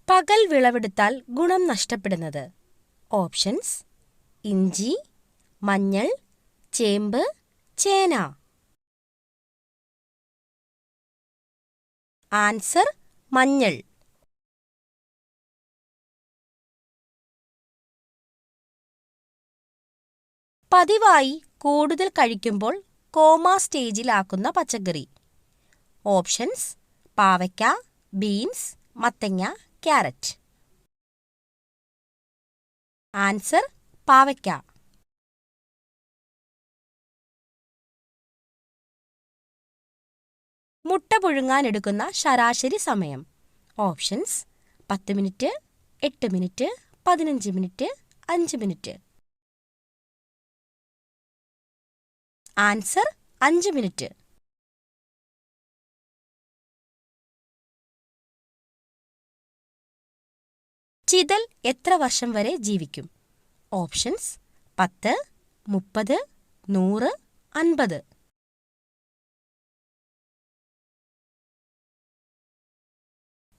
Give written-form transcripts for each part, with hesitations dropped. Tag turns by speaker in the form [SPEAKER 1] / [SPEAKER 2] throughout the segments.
[SPEAKER 1] പകൽ വിളവെടുത്താൽ ഗുണം നഷ്ടപ്പെടുന്നത്. ഓപ്ഷൻസ്: ഇഞ്ചി, മഞ്ഞൾ, ചേമ്പ്, ചേന. ആൻസർ: മഞ്ഞൾ. പതിവായി കൂടുതൽ കഴിക്കുമ്പോൾ കോമ സ്റ്റേജിലാക്കുന്ന പച്ചക്കറി. ഓപ്ഷൻസ്: പാവയ്ക്ക, ബീൻസ്, മത്തങ്ങ, ക്യാരറ്റ്. ആൻസർ: പാവയ്ക്ക. മുട്ട പുഴുങ്ങാൻ എടുക്കുന്ന ശരാശരി സമയം. Options: 10 minute, 8 minute, 15 minute, 5 minute. Answer: 5 minute. ചിതൽ എത്ര വർഷം വരെ ജീവിക്കും? ഓപ്ഷൻസ്: 10, 30, 100, 50.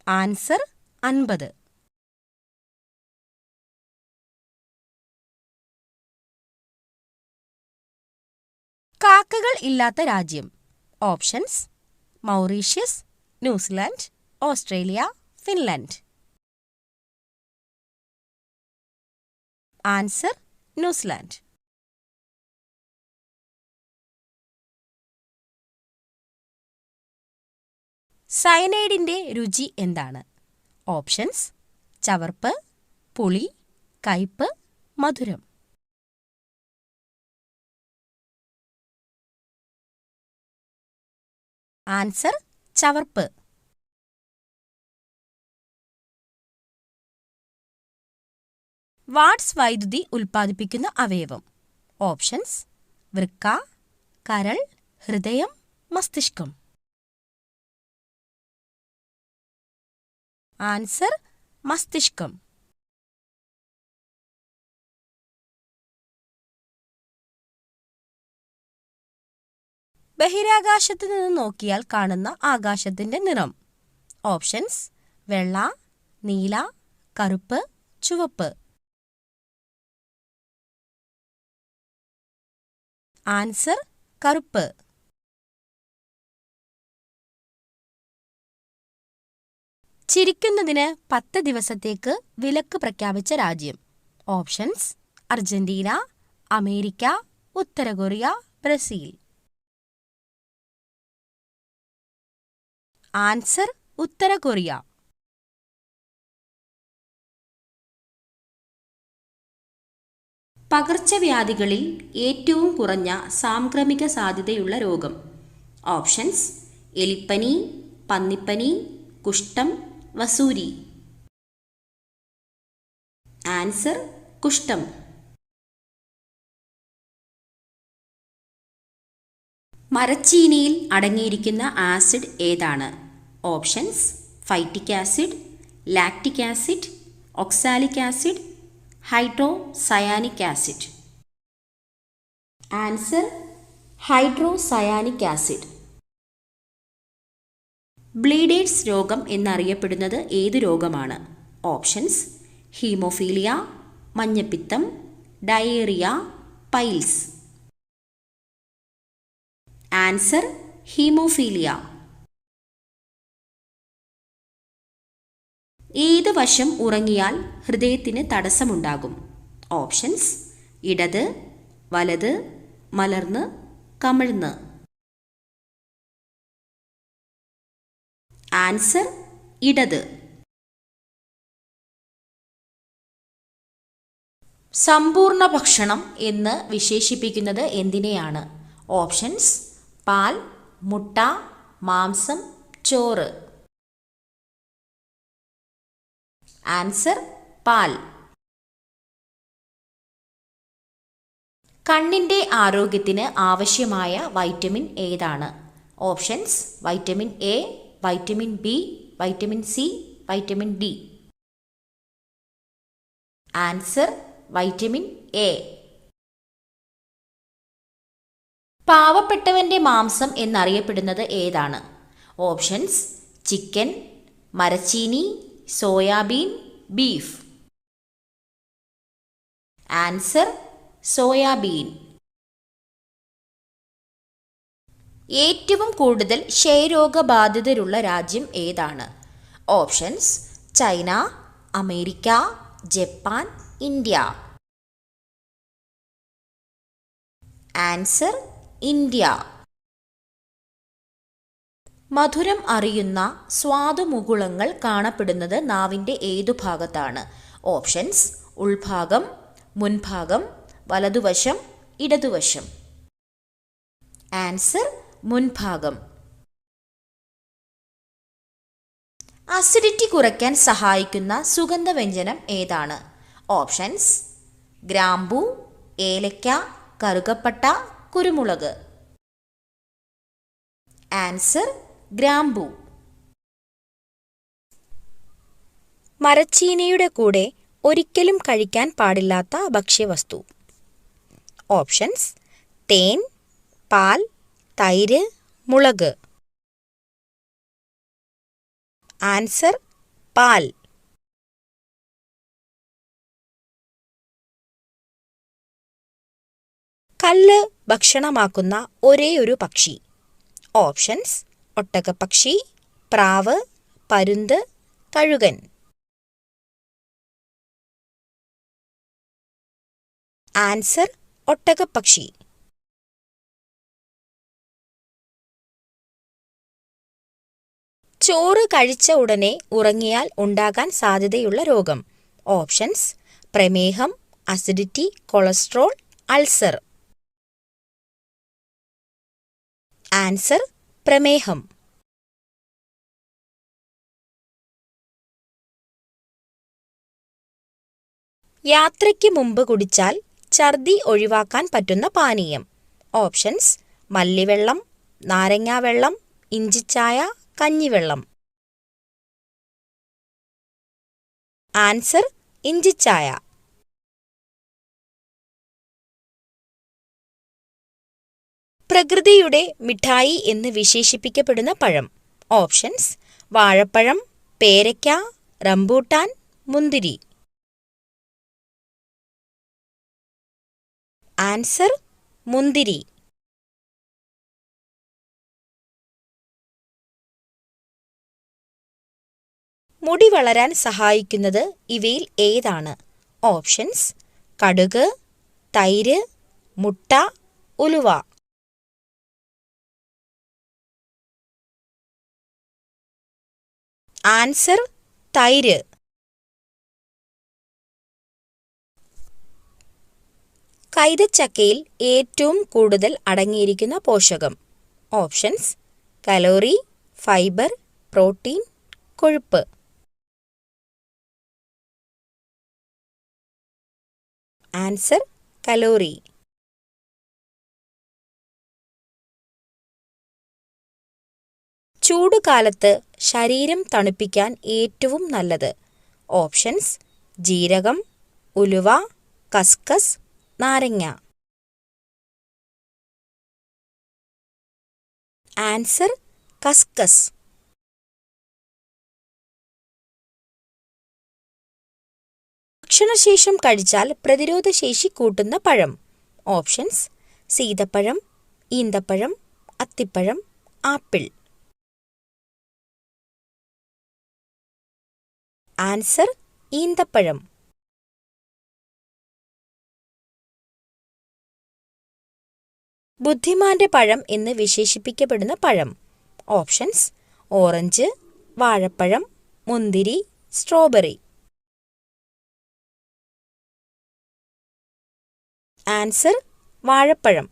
[SPEAKER 1] ആൻസർ: 50. കാക്കകൾ ഇല്ലാത്ത രാജ്യം. Options: Mauritius, New Zealand, Australia, Finland. Answer: New Zealand. സയനൈഡിന്റെ രുചി എന്താണ്? ഓപ്ഷൻസ്: ചവർപ്പ്, പുളി, കയ്പ്, മധുരം. ആൻസർ: ചവർപ്പ്. വാട്സ് വൈദ്യുതി ഉൽപ്പാദിപ്പിക്കുന്ന അവയവം. ഓപ്ഷൻസ്: വൃക്ക, കരൾ, ഹൃദയം, മസ്തിഷ്കം. ആൻസർ: മസ്തിഷ്കം. ബഹിരാകാശത്ത് നിന്ന് നോക്കിയാൽ കാണുന്ന ആകാശത്തിന്റെ നിറം. ഓപ്ഷൻസ്: വെള്ള, നീല, കറുപ്പ്, ചുവപ്പ്. ആൻസർ: കറുപ്പ്. ചിരിക്കുന്നതിന് 10 ദിവസത്തേക്ക് വിലക്ക് പ്രഖ്യാപിച്ച രാജ്യം. ഓപ്ഷൻസ്: അർജന്റീന, അമേരിക്ക, ഉത്തര കൊറിയ, ബ്രസീൽ. ആൻസർ: ഉത്തര കൊറിയ. പകർച്ചവ്യാധികളിൽ ഏറ്റവും കുറഞ്ഞ സാംക്രമിക സാധ്യതയുള്ള രോഗം. ഓപ്ഷൻസ്: എലിപ്പനി, പന്നിപ്പനി, കുഷ്ഠം, വസൂരി. ആൻസർ: കുഷ്ഠം. മരച്ചീനിയിൽ അടങ്ങിയിരിക്കുന്ന ആസിഡ് ഏതാണ്? Options: phytic acid, lactic acid, oxalic acid, hydrocyanic acid. Answer: hydrocyanic acid. Bleeders രോഗം എന്നറിയപ്പെടുന്നത് ഏത് രോഗമാണ്? ഓപ്ഷൻസ്: ഹീമോഫീലിയ, മഞ്ഞപ്പിത്തം, ഡയേറിയ, പൈൽസ്. Answer: haemophilia. ഏത് വശം ഉറങ്ങിയാൽ ഹൃദയത്തിന് തടസ്സമുണ്ടാകും? ഓപ്ഷൻസ്: ഇടത്, വലത്, മലർന്ന്, കമിഴ്ന്ന്. ആൻസർ: ഇടത്. സമ്പൂർണ്ണ ഭക്ഷണം എന്ന് വിശേഷിപ്പിക്കുന്നത് എന്തിനെയാണ്? ഓപ്ഷൻസ്: പാൽ, മുട്ട, മാംസം, ചോറ്. ആൻസർ: പാൽ. കണ്ണിന്റെ ആരോഗ്യത്തിന് ആവശ്യമായ വൈറ്റമിൻ ഏതാണ്? Options: vitamin A, vitamin B, vitamin C, vitamin D. Answer: vitamin A. പാവപ്പെട്ടവന്റെ മാംസം എന്നറിയപ്പെടുന്നത് ഏതാണ്? ഓപ്ഷൻസ്: ചിക്കൻ, മരച്ചീനി, സോയാബീൻ, ബീഫ്. Answer soybean. ഏറ്റവും കൂടുതൽ ക്ഷയരോഗബാധിതരുള്ള രാജ്യം ഏതാണ്? Options: China, America, Japan, India. Answer India. മധുരം അറിയുന്ന സ്വാദുമുകുളങ്ങൾ കാണപ്പെടുന്നത് നാവിൻ്റെ ഏതു ഭാഗത്താണ്? ഓപ്ഷൻസ്: ഉൾഭാഗം, മുൻഭാഗം, വലതുവശം, ഇടതുവശം. ആൻസർ മുൻഭാഗം. അസിഡിറ്റി കുറയ്ക്കാൻ സഹായിക്കുന്ന സുഗന്ധവ്യഞ്ജനം ഏതാണ്? ഓപ്ഷൻസ്: ഗ്രാമ്പൂ, ഏലക്ക, കറുകപ്പട്ട, കുരുമുളക്. ആൻസർ ഗ്രാമ്പൂ. മരച്ചീനിയുടെ കൂടെ ഒരിക്കലും കഴിക്കാൻ പാടില്ലാത്ത ഭക്ഷ്യവസ്തു. ഓപ്ഷൻസ്: തേൻ, പാൽ, തൈര്, മുളക്. ആൻസർ പാൽ. കല്ല് ഭക്ഷണമാക്കുന്ന ഒരേയൊരു പക്ഷി. ഓപ്ഷൻസ്: ഒട്ടകപ്പക്ഷി, പ്രാവ്, പരുന്ത്, കഴുകൻ. ആൻസർ ഒട്ടകപ്പക്ഷി. ചോറ് കഴിച്ച ഉടനെ ഉറങ്ങിയാൽ ഉണ്ടാകാൻ സാധ്യതയുള്ള രോഗം. ഓപ്ഷൻസ്: പ്രമേഹം, അസിഡിറ്റി, കൊളസ്ട്രോൾ, അൾസർ. ആൻസർ പ്രമേഹം. യാത്രയ്ക്ക് മുമ്പ് കുടിച്ചാൽ ഛർദി ഒഴിവാക്കാൻ പറ്റുന്ന പാനീയം. ഓപ്ഷൻസ്: മല്ലിവെള്ളം, നാരങ്ങാവെള്ളം, ഇഞ്ചിച്ചായ, കഞ്ഞിവെള്ളം. ആൻസർ ഇഞ്ചിച്ചായ. പ്രകൃതിയുടെ മിഠായി എന്ന് വിശേഷിപ്പിക്കപ്പെടുന്ന പഴം. ഓപ്ഷൻസ്: വാഴപ്പഴം, പേരയ്ക്ക, റംബൂട്ടാൻ, മുന്തിരി. ആൻസർ മുന്തിരി. മുടി വളരാൻ സഹായിക്കുന്നത് ഇവയിൽ ഏതാണ്? ഓപ്ഷൻസ്: കടുക്, തൈര്, മുട്ട, ഉലുവ. ആൻസർ തൈര്. കൈതച്ചക്കയിൽ ഏറ്റവും കൂടുതൽ അടങ്ങിയിരിക്കുന്ന പോഷകം. ഓപ്ഷൻസ്: കലോറി, ഫൈബർ, പ്രോട്ടീൻ, കൊഴുപ്പ്. Answer calorie. ചൂടുകാലത്ത് ശരീരം തണുപ്പിക്കാൻ ഏറ്റവും നല്ലത്. ഓപ്ഷൻസ്: ജീരകം, ഉലുവ, കസ്കസ്, നാരങ്ങ. ആൻസർ കസ്കസ്. ഭക്ഷണശേഷം കഴിച്ചാൽ പ്രതിരോധശേഷി കൂട്ടുന്ന പഴം. ഓപ്ഷൻസ്: സീതപ്പഴം, ഈന്തപ്പഴം, അത്തിപ്പഴം, ആപ്പിൾ. ആൻസർ ഈന്തപ്പഴം. ബുദ്ധിമാന്റെ പഴം എന്ന് വിശേഷിപ്പിക്കപ്പെടുന്ന പഴം. ഓപ്ഷൻസ്: ഓറഞ്ച്, വാഴപ്പഴം, മുന്തിരി, സ്ട്രോബെറി. ആൻസർ വാഴപ്പഴം.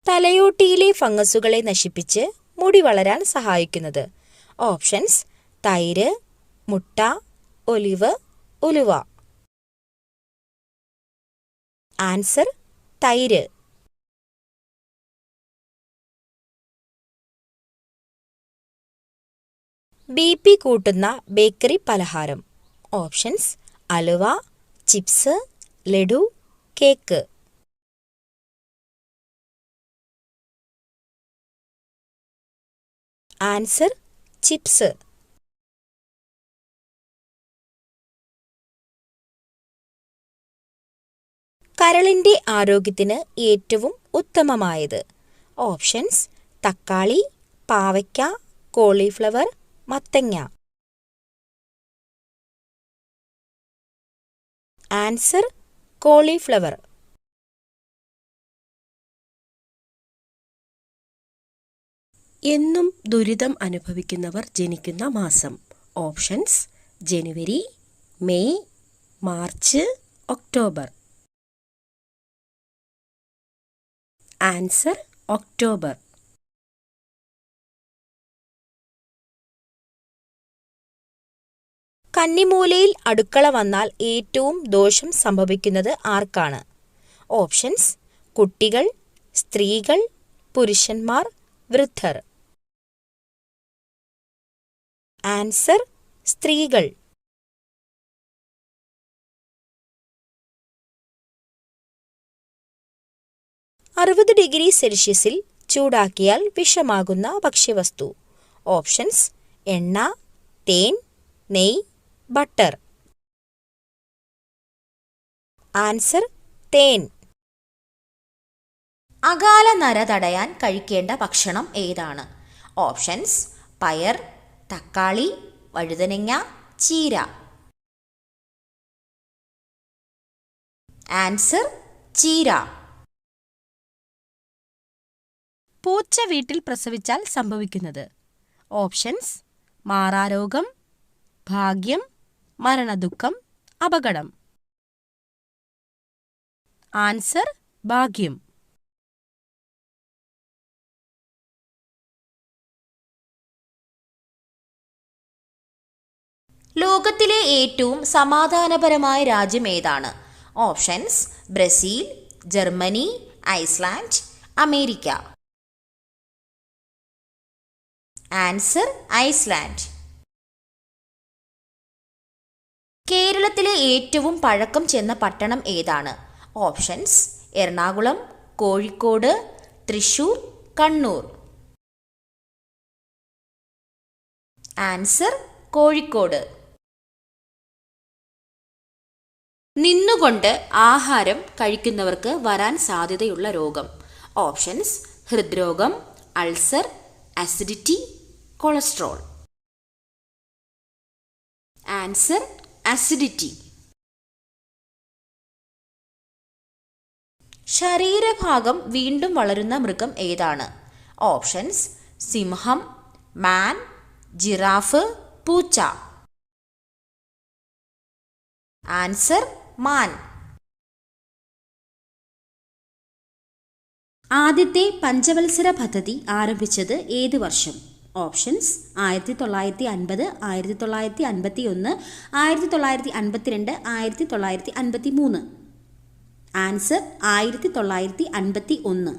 [SPEAKER 1] തലയോട്ടിയിലെ ഫംഗസുകളെ നശിപ്പിച്ച് മുടി വളരാൻ സഹായിക്കുന്നത്. ഓപ്ഷൻസ്: തൈര്, മുട്ട, ഒലിവ്, ഉലുവ. ആൻസർ തൈര്. BP കൂട്ടുന്ന ബേക്കറി പലഹാരം. ഓപ്ഷൻസ്: അലുവ, chips, laddu, cake. Answer chips. കരളിൻ്റെ ആരോഗ്യത്തിന് ഏറ്റവും ഉത്തമമായത്. ഓപ്ഷൻസ്: തക്കാളി, പാവയ്ക്ക, കോളിഫ്ലവർ, മത്തങ്ങ. Answer cauliflower.
[SPEAKER 2] എന്നും ദുരിതം അനുഭവിക്കുന്നവർ ജനിക്കുന്ന മാസം. Options: January, May, March, October. Answer October.
[SPEAKER 1] കന്നിമൂലയിൽ അടുക്കള വന്നാൽ ഏറ്റവും ദോഷം സംഭവിക്കുന്നത് ആർക്കാണ്? ഓപ്ഷൻസ്: കുട്ടികൾ, സ്ത്രീകൾ, പുരുഷന്മാർ, വൃദ്ധർ. ആൻസർ സ്ത്രീകൾ. -60°C ചൂടാക്കിയാൽ വിഷമാകുന്ന ഭക്ഷ്യവസ്തു. ഓപ്ഷൻസ്: എണ്ണ, തേൻ, നെയ്യ്, ബട്ടർ. ആൻസർ തേൻ. അകാല നര തടയാൻ കഴിക്കേണ്ട ഭക്ഷണം ഏതാണ്? ഓപ്ഷൻസ്: പയർ, തക്കാളി, വഴുതനങ്ങ, ചീര. ആൻസർ ചീര.
[SPEAKER 2] പൂച്ച വീട്ടിൽ പ്രസവിച്ചാൽ സംഭവിക്കുന്നത്. ഓപ്ഷൻസ്: മാറാരോഗം, ഭാഗ്യം, മരണദുഃഖം, അപകടം. ആൻസർ ഭാഗ്യം.
[SPEAKER 1] ലോകത്തിലെ ഏറ്റവും സമാധാനപരമായ രാജ്യം ഏതാണ്? Options: Brazil, Germany, Iceland, America. Answer Iceland. കേരളത്തിലെ ഏറ്റവും പഴക്കം ചെന്ന പട്ടണം ഏതാണ്? ഓപ്ഷൻസ്: എറണാകുളം, കോഴിക്കോട്, തൃശൂർ, കണ്ണൂർ. ആൻസർ കോഴിക്കോട്. നിന്നുകൊണ്ട് ആഹാരം കഴിക്കുന്നവർക്ക് വരാൻ സാധ്യതയുള്ള രോഗം. ഓപ്ഷൻസ്: ഹൃദ്രോഗം, ulcer, acidity, cholesterol. Answer acidity. ശരീരഭാഗം വീണ്ടും വളരുന്ന മൃഗം ഏതാണ്? ഓപ്ഷൻസ്: സിംഹം, മാൻ, ജിറാഫ്, പൂച്ച. ആൻസർ മാൻ. ആദ്യത്തെ പഞ്ചവത്സര പദ്ധതി ആരംഭിച്ചത് ഏത് വർഷം? ഓപ്ഷൻസ്: 1950, 1951, 1952, 1953. ആൻസർ 1951.